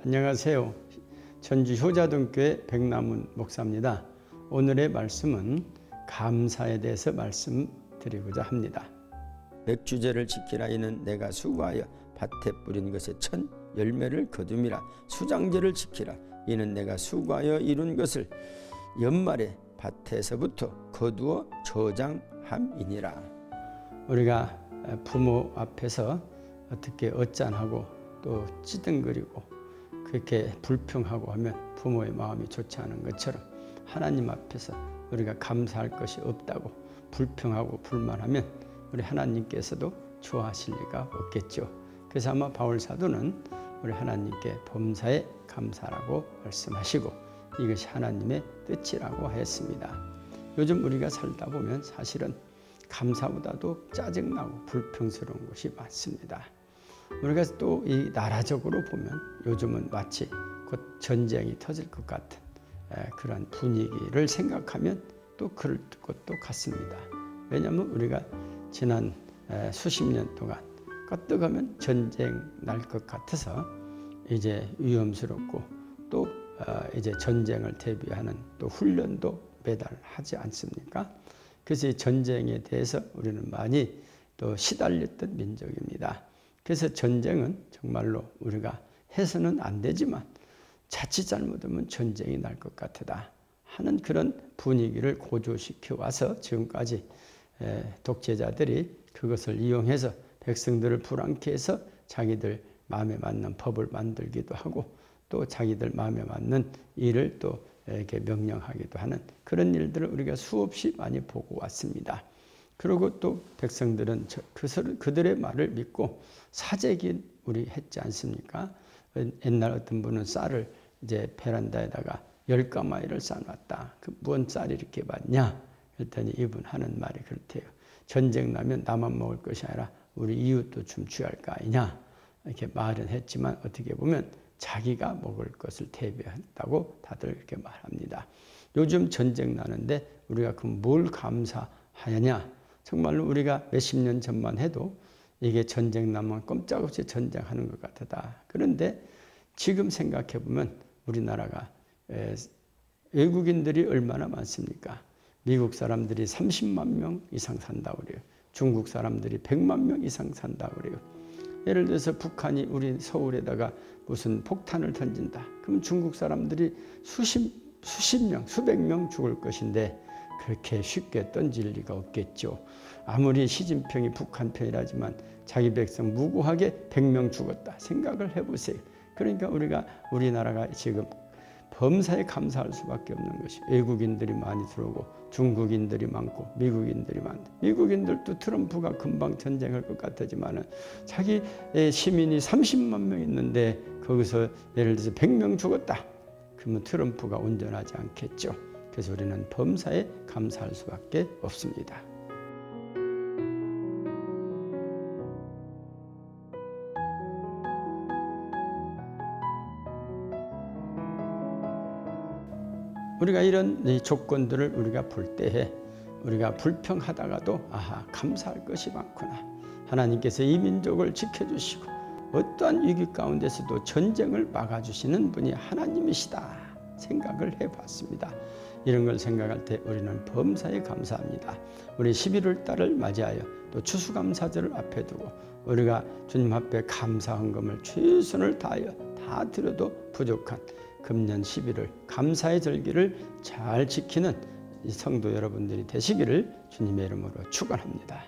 안녕하세요. 전주 효자동교회 백남훈 목사입니다. 오늘의 말씀은 감사에 대해서 말씀드리고자 합니다. 맥주제를 지키라. 이는 내가 수고하여 밭에 뿌린 것에 첫 열매를 거둠이라. 수장제를 지키라. 이는 내가 수고하여 이룬 것을 연말에 밭에서부터 거두어 저장함이니라. 우리가 부모 앞에서 어떻게 어짠하고 또 찌든거리고 그렇게 불평하고 하면 부모의 마음이 좋지 않은 것처럼 하나님 앞에서 우리가 감사할 것이 없다고 불평하고 불만하면 우리 하나님께서도 좋아하실 리가 없겠죠. 그래서 아마 바울 사도는 우리 하나님께 범사에 감사라고 말씀하시고 이것이 하나님의 뜻이라고 하였습니다. 요즘 우리가 살다 보면 사실은 감사보다도 짜증나고 불평스러운 것이 많습니다. 우리가 또 이 나라적으로 보면 요즘은 마치 곧 전쟁이 터질 것 같은 그런 분위기를 생각하면 또 그럴 것도 같습니다. 왜냐하면 우리가 지난 수십 년 동안 껐떡하면 전쟁 날 것 같아서 이제 위험스럽고 또 이제 전쟁을 대비하는 또 훈련도 매달 하지 않습니까? 그래서 이 전쟁에 대해서 우리는 많이 또 시달렸던 민족입니다. 그래서 전쟁은 정말로 우리가 해서는 안 되지만 자칫 잘못하면 전쟁이 날 것 같다 하는 그런 분위기를 고조시켜 와서 지금까지 독재자들이 그것을 이용해서 백성들을 불안케 해서 자기들 마음에 맞는 법을 만들기도 하고 또 자기들 마음에 맞는 일을 또 이렇게 명령하기도 하는 그런 일들을 우리가 수없이 많이 보고 왔습니다. 그리고 또 백성들은 그들의 말을 믿고 사재기 우리 했지 않습니까? 옛날 어떤 분은 쌀을 이제 베란다에다가 10가마니를 쌓아놨다. 뭔 쌀이 이렇게 많냐? 그랬더니 이분 하는 말이 그렇대요. 전쟁 나면 나만 먹을 것이 아니라 우리 이웃도 좀 취할 거 아니냐? 이렇게 말은 했지만 어떻게 보면 자기가 먹을 것을 대비한다고 다들 이렇게 말합니다. 요즘 전쟁 나는데 우리가 그럼 뭘 감사하느냐? 정말로 우리가 몇십 년 전만 해도 이게 전쟁 나면 꼼짝없이 전쟁하는 것 같다. 그런데 지금 생각해 보면 우리나라가 외국인들이 얼마나 많습니까? 미국 사람들이 30만 명 이상 산다고 그래요. 중국 사람들이 100만 명 이상 산다고 그래요. 예를 들어서 북한이 우리 서울에다가 무슨 폭탄을 던진다. 그럼 중국 사람들이 수십 명, 수백 명 죽을 것인데 그렇게 쉽게 던질 리가 없겠죠. 아무리 시진핑이 북한 편이라지만 자기 백성 무고하게 100명 죽었다 생각을 해보세요. 그러니까 우리나라가 지금 범사에 감사할 수밖에 없는 것이 외국인들이 많이 들어오고 중국인들이 많고 미국인들이 많다. 미국인들도 트럼프가 금방 전쟁할 것 같지만은 자기 시민이 30만 명 있는데 거기서 예를 들어서 100명 죽었다. 그러면 트럼프가 온전하지 않겠죠. 그래서 우리는 범사에 감사할 수밖에 없습니다. 우리가 이런 조건들을 우리가 볼 때에 우리가 불평하다가도 아하 감사할 것이 많구나. 하나님께서 이 민족을 지켜주시고 어떠한 위기 가운데서도 전쟁을 막아주시는 분이 하나님이시다 생각을 해봤습니다. 이런 걸 생각할 때 우리는 범사에 감사합니다. 우리 11월 달을 맞이하여 또 추수감사절을 앞에 두고 우리가 주님 앞에 감사 헌금을 최선을 다하여 다 드려도 부족한 금년 11월 감사의 절기를 잘 지키는 이 성도 여러분들이 되시기를 주님의 이름으로 축원합니다.